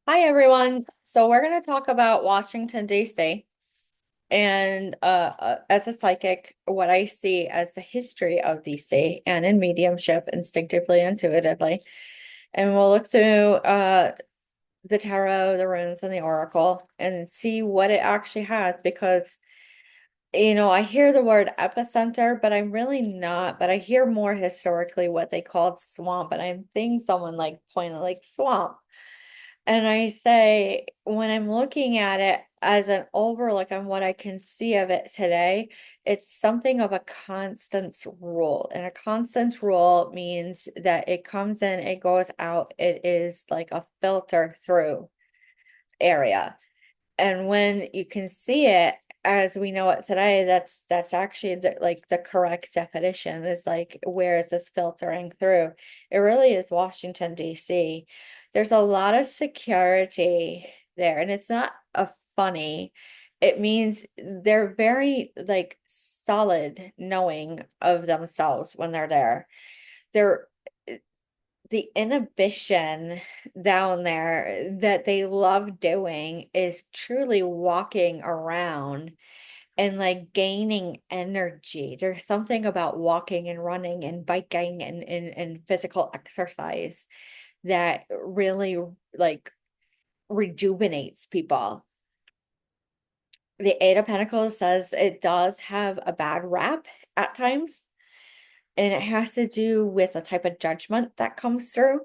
Hi everyone. So we're going to talk about Washington, D.C. and as a psychic, what I see as the history of D.C. and in mediumship, instinctively, intuitively. And we'll look through the tarot, the runes, and the oracle and see what it actually has because I hear the word epicenter, but I'm really not. But I hear more historically what they called swamp, and I'm seeing someone like pointed like swamp. And I say, when I'm looking at it as an overlook on what I can see of it today, it's something of a constant rule. And a constant rule means that it comes in, it goes out, it is like a filter through area. And when you can see it as we know it today, that's actually like the correct definition is like, where is this filtering through? It really is Washington, D.C. There's a lot of security there, and it's not a funny. It means they're very like solid knowing of themselves when they're there. They're the inhibition down there that they love doing is truly walking around and like gaining energy. There's something about walking and running and biking and physical exercise that really like rejuvenates people. The Eight of Pentacles says it does have a bad rap at times, and it has to do with a type of judgment that comes through.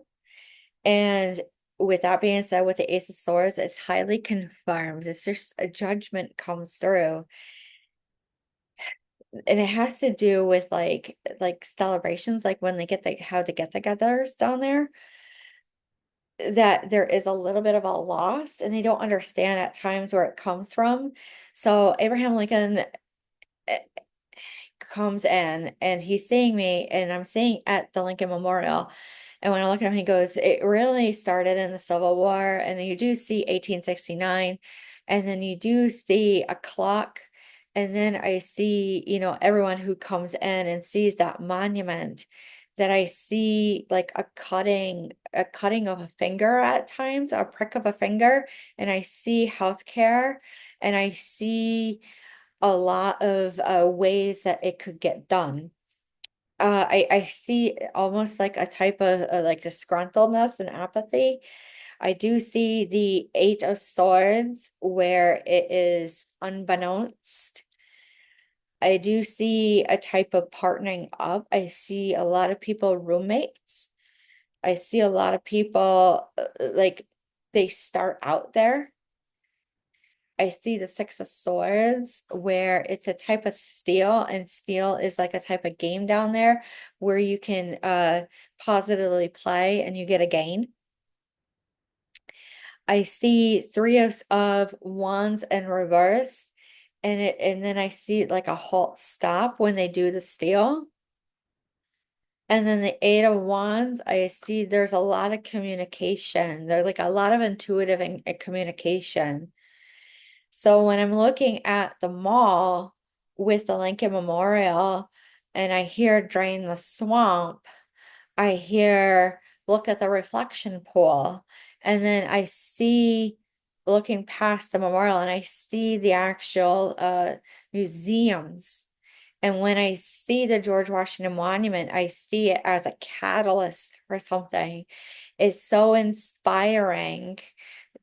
And with that being said, with the Ace of Swords, it's highly confirmed. It's just a judgment comes through. And it has to do with like celebrations, like when they get how the get-togethers down there, that there is a little bit of a loss and they don't understand at times where it comes from. So Abraham Lincoln eh, comes in and he's seeing me and I'm seeing at the Lincoln Memorial. And when I look at him, he goes, it really started in the Civil War. And you do see 1869. And then you do see a clock. And then I see, everyone who comes in and sees that monument that I see like a cutting of a finger at times, a prick of a finger. And I see healthcare and I see a lot of ways that it could get done. I see almost like a type of like disgruntledness and apathy. I do see the Eight of Swords where it is unbeknownst. I do see a type of partnering up. I see a lot of people roommates. I see a lot of people like they start out there. I see the Six of Swords where it's a type of steel, and steel is like a type of game down there where you can positively play and you get a gain. I see three of wands in reverse, and then I see like a halt stop when they do the steel. And then the Eight of Wands, I see there's a lot of communication. There's like a lot of intuitive and communication. So when I'm looking at the mall with the Lincoln Memorial and I hear drain the swamp, I hear look at the reflection pool, and then I see looking past the memorial and I see the actual museums. And when I see the George Washington Monument, I see it as a catalyst for something. It's so inspiring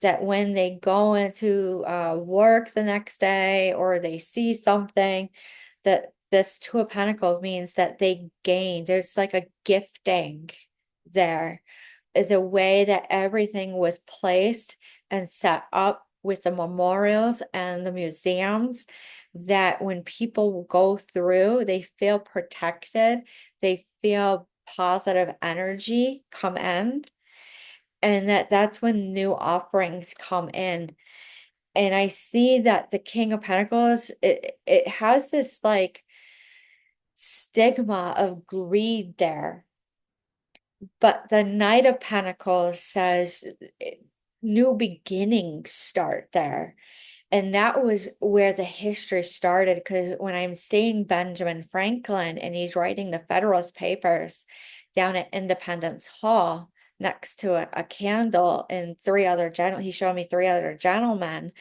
that when they go into work the next day or they see something, that this Two of Pentacles means that they gain. There's like a gifting there. The way that everything was placed and set up with the memorials and the museums, that when people go through, they feel protected, they feel positive energy come in, and that's when new offerings come in. And I see that the King of Pentacles, it has this like stigma of greed there. But the Knight of Pentacles says new beginnings start there. And that was where the history started. Because when I'm seeing Benjamin Franklin and he's writing the Federalist Papers down at Independence Hall, next to a candle and three other he showed me three other gentlemen.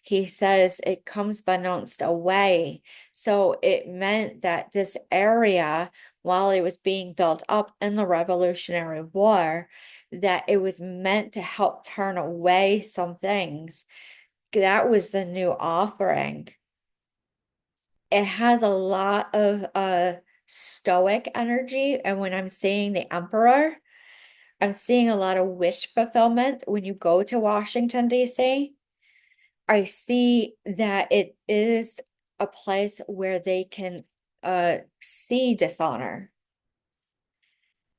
He says it comes balanced away. So it meant that this area, while it was being built up in the Revolutionary War, that it was meant to help turn away some things. That was the new offering. It has a lot of stoic energy. And when I'm seeing the emperor, I'm seeing a lot of wish fulfillment when you go to Washington, D.C. I see that it is a place where they can see dishonor.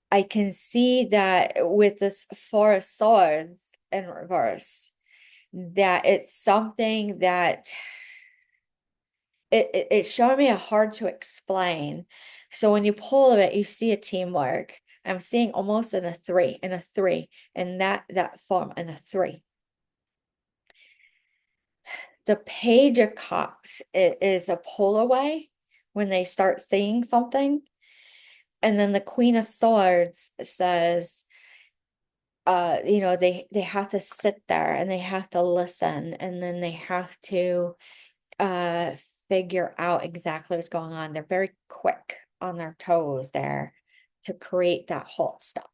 I can see that with this Four of Swords in reverse, that it's something that it's showing me a hard to explain. So when you pull it, you see a teamwork. I'm seeing almost in a three, in that form, in a three. The Page of Cups is a pull away when they start seeing something. And then the Queen of Swords says, they have to sit there and they have to listen, and then they have to uh figure out exactly what's going on. They're very quick on their toes there to create that whole stuff.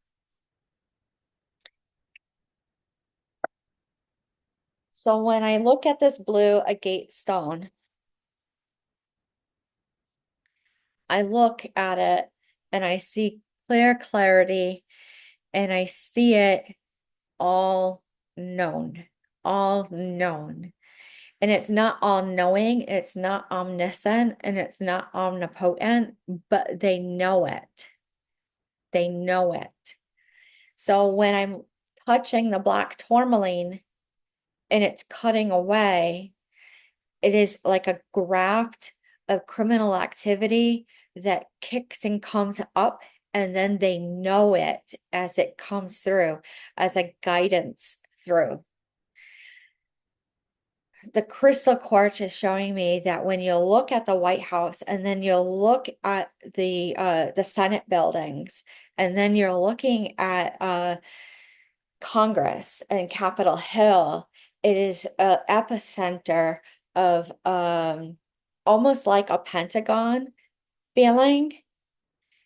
So when I look at this blue agate stone, I look at it and I see clear clarity, and I see it all known, all known. And it's not all knowing, it's not omniscient, and it's not omnipotent, but they know it. They know it. So when I'm touching the black tourmaline and it's cutting away, it is like a graft of criminal activity that kicks and comes up, and then they know it as it comes through, as a guidance through. The crystal quartz is showing me that when you look at the White House and then you look at the Senate buildings, and then you're looking at Congress and Capitol Hill, it is an epicenter of almost like a Pentagon feeling,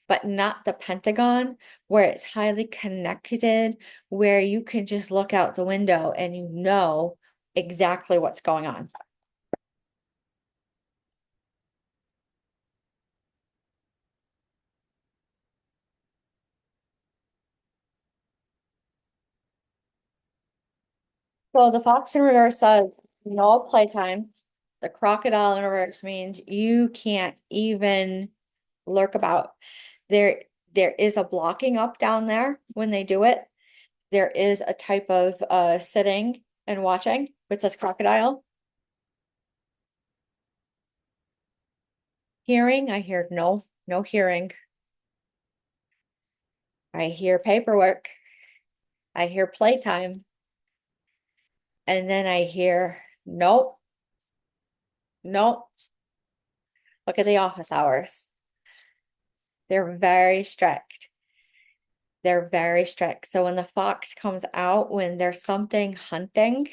but not the Pentagon, where it's highly connected, where you can just look out the window and you know exactly what's going on. So the fox in reverse says no playtime. The crocodile in reverse means you can't even lurk about. There, there is a blocking up down there when they do it. There is a type of sitting and watching, which says crocodile. Hearing, I hear no, no hearing. I hear paperwork. I hear playtime. And then I hear nope, nope. Look at the office hours. They're very strict. They're very strict. So when the fox comes out, when there's something hunting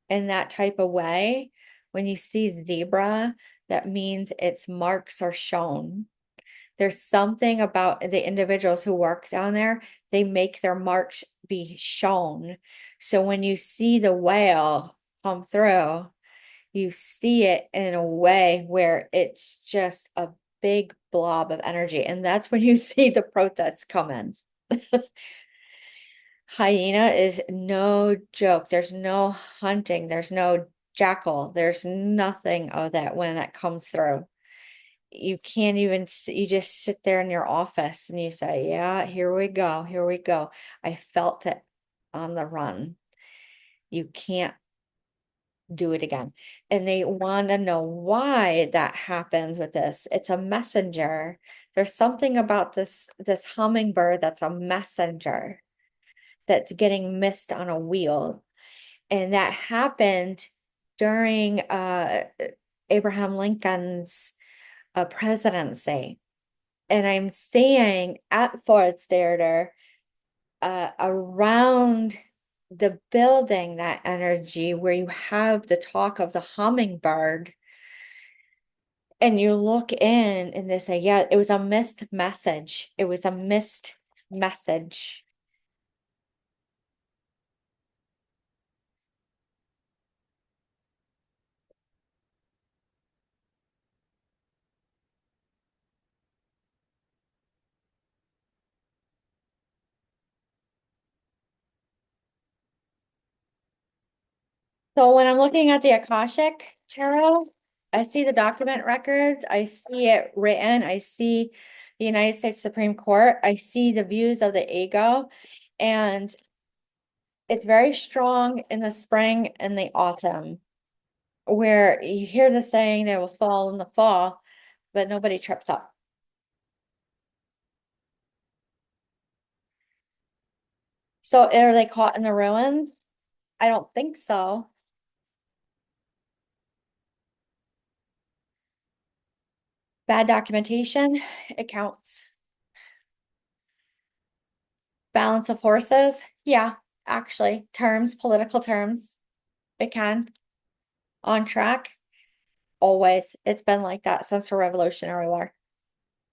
in that type of way, when you see zebra, that means its marks are shown. There's something about the individuals who work down there, they make their marks be shown. So when you see the whale come through, you see it in a way where it's just a big blob of energy. And that's when you see the protests come in. Hyena is no joke. There's no hunting. There's no jackal. There's nothing of that when that comes through. You can't even, you just sit there in your office and you say, yeah, here we go. Here we go. I felt it on the run. You can't do it again. And they want to know why that happens with this. It's a messenger. There's something about this hummingbird that's a messenger that's getting missed on a wheel. And that happened during Abraham Lincoln's presidency. And I'm seeing at Ford's Theater around the building, that energy where you have the talk of the hummingbird, and you look in and they say, yeah, it was a missed message. It was a missed message. So when I'm looking at the Akashic Tarot, I see the document records, I see it written, I see the United States Supreme Court, I see the views of the ego, and it's very strong in the spring and the autumn, where you hear the saying they will fall in the fall, but nobody trips up. So are they caught in the ruins? I don't think so. Bad documentation, it counts. Balance of horses, yeah, actually, terms, political terms, it can. On track, always. It's been like that since the Revolutionary War.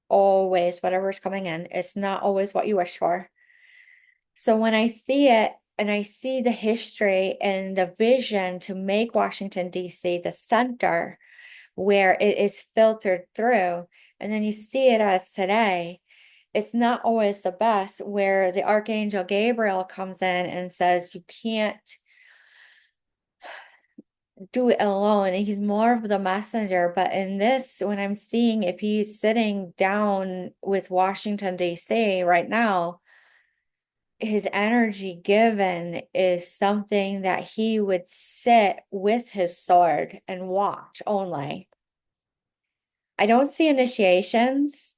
Always, whatever's coming in, it's not always what you wish for. So when I see it and I see the history and the vision to make Washington, D.C. the center where it is filtered through, and then you see it as today, it's not always the best, where the Archangel Gabriel comes in and says, you can't do it alone. And he's more of the messenger. But in this, when I'm seeing if he's sitting down with Washington, D.C. right now, his energy given is something that he would sit with his sword and watch only. I don't see initiations.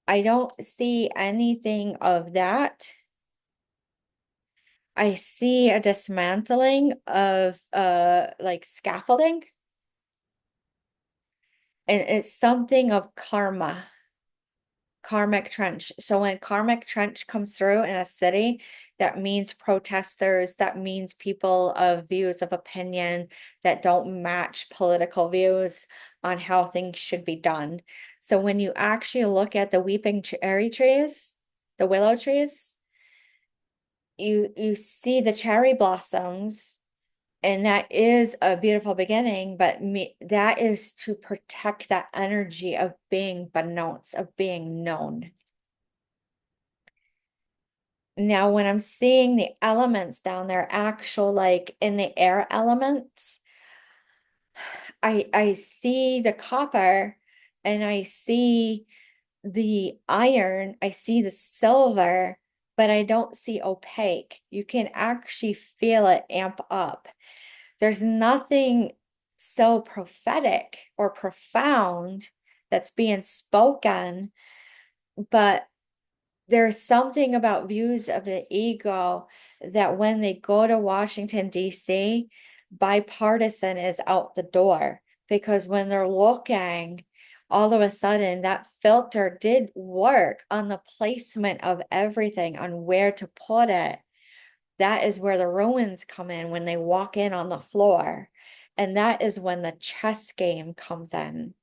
I don't see anything of that. I see a dismantling of like scaffolding, and it's something of karma, karmic trench. So when karmic trench comes through in a city, that means protesters, that means people of views of opinion that don't match political views on how things should be done. So when you actually look at the weeping cherry trees, the willow trees, you see the cherry blossoms, and that is a beautiful beginning, but that is to protect that energy of being beknownst, of being known. Now, when I'm seeing the elements down there, actual like in the air elements, I see the copper and I see the iron, I see the silver, but I don't see opaque. You can actually feel it amp up. There's nothing so prophetic or profound that's being spoken, but there's something about views of the ego that when they go to Washington, D.C., bipartisan is out the door, because when they're looking, all of a sudden that filter did work on the placement of everything, on where to put it. That is where the ruins come in when they walk in on the floor. And that is when the chess game comes in.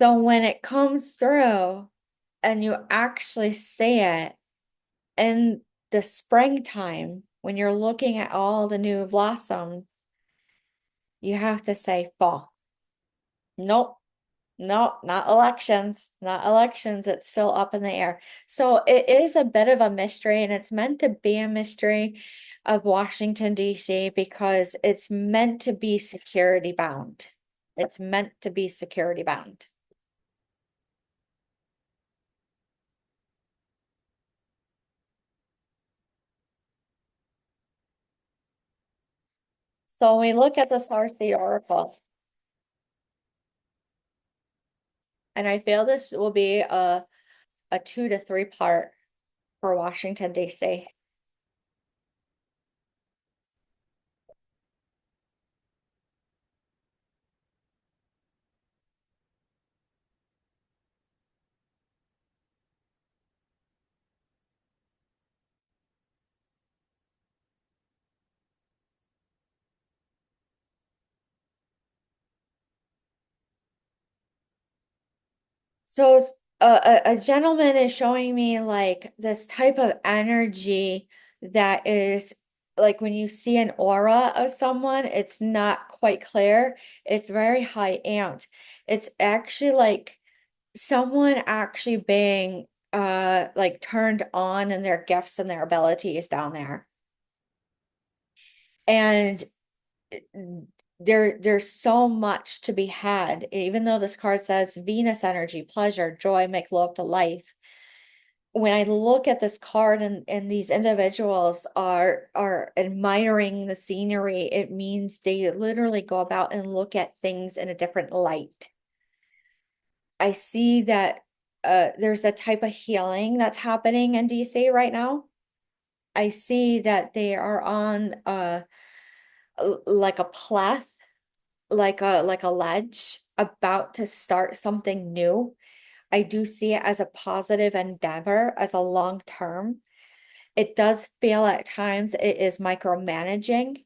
So when it comes through and you actually see it in the springtime, when you're looking at all the new blossoms, you have to say fall. Nope. No, not elections, not elections. It's still up in the air. So it is a bit of a mystery, and it's meant to be a mystery of Washington, D.C., because it's meant to be security bound. It's meant to be security bound. So when we look at the Star Seed Oracle, and I feel this will be a 2 to 3 part for Washington, D.C. So a gentleman is showing me like this type of energy that is like when you see an aura of someone, it's not quite clear. It's very high amped. It's actually like someone actually being like turned on in their gifts and their abilities down there. And there's so much to be had, even though this card says Venus energy, pleasure, joy, make love to life. When I look at this card and these individuals are admiring the scenery, it means they literally go about and look at things in a different light. I see that there's a type of healing that's happening in DC right now. I see that they are on like a path, like a ledge, about to start something new. I do see it as a positive endeavor, as a long term. It does feel at times it is micromanaging.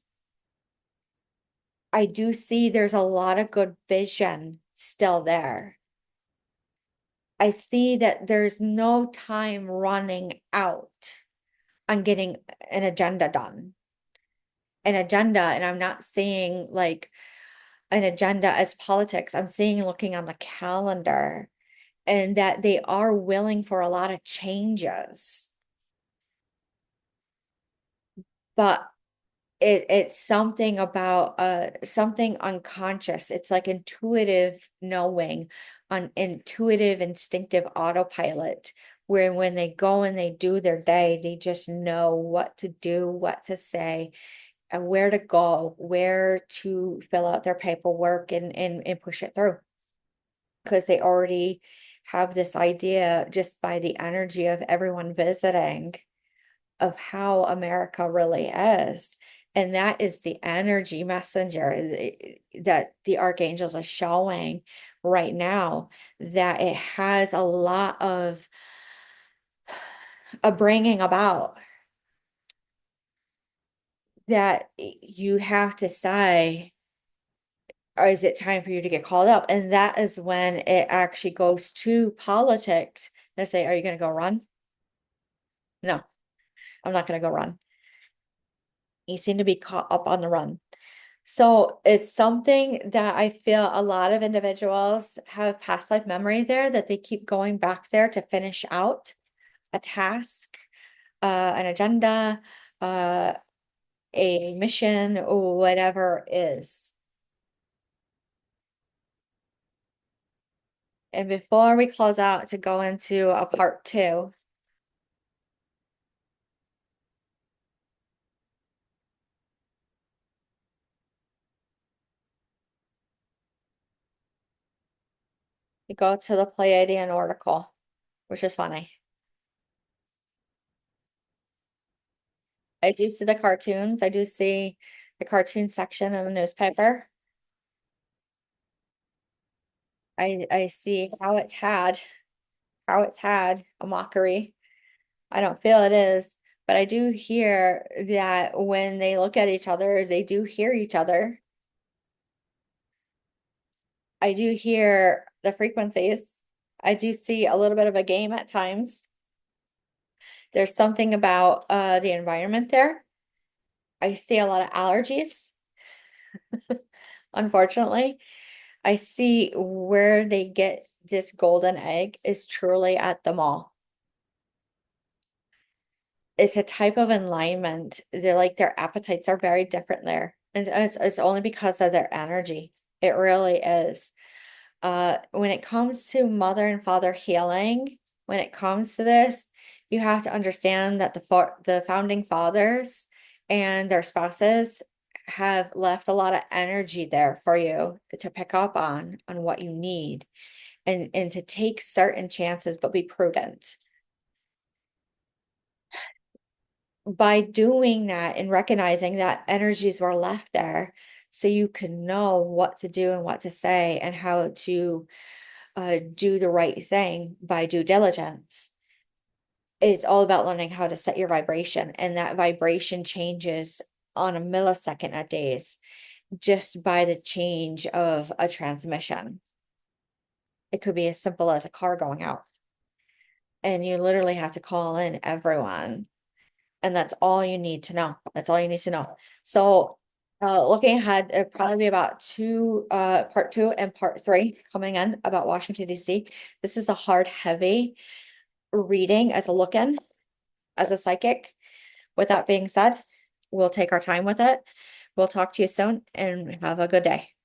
I do see there's a lot of good vision still there. I see that there's no time running out on getting an agenda done. An agenda, and I'm not seeing like an agenda as politics. I'm seeing looking on the calendar and that they are willing for a lot of changes. But it's something about something unconscious. It's like intuitive knowing, on intuitive instinctive autopilot, where when they go and they do their day, they just know what to do, what to say, and where to go, where to fill out their paperwork and push it through. Because they already have this idea just by the energy of everyone visiting of how America really is. And that is the energy messenger that the archangels are showing right now, that it has a lot of a bringing about, that you have to say, or is it time for you to get called up? And that is when it actually goes to politics. They say, are you going to go run? No, I'm not going to go run. You seem to be caught up on the run. So it's something that I feel a lot of individuals have past life memory there, that they keep going back there to finish out a task, an agenda, uh, a mission, or whatever it is. And before we close out to go into a part two, we go to the Pleiadian Oracle, which is funny. I do see the cartoons. I do see the cartoon section in the newspaper. I see how it's had a mockery. I don't feel it is, but I do hear that when they look at each other, they do hear each other. I do hear the frequencies. I do see a little bit of a game at times. There's something about the environment there. I see a lot of allergies, unfortunately. I see where they get this golden egg is truly at the mall. It's a type of alignment. They're like their appetites are very different there. And it's only because of their energy. It really is. When it comes to mother and father healing, when it comes to this, you have to understand that the founding fathers and their spouses have left a lot of energy there for you to pick up on what you need, and to take certain chances, but be prudent. By doing that and recognizing that energies were left there, so you can know what to do and what to say and how to do the right thing by due diligence. It's all about learning how to set your vibration, and that vibration changes on a millisecond at days just by the change of a transmission. It could be as simple as a car going out. And you literally have to call in everyone. And that's all you need to know. That's all you need to know. So looking ahead, it'll probably be about part two and part three coming in about Washington, DC. This is a hard, heavy reading as a look-in, as a psychic. With that being said, we'll take our time with it. We'll talk to you soon and have a good day.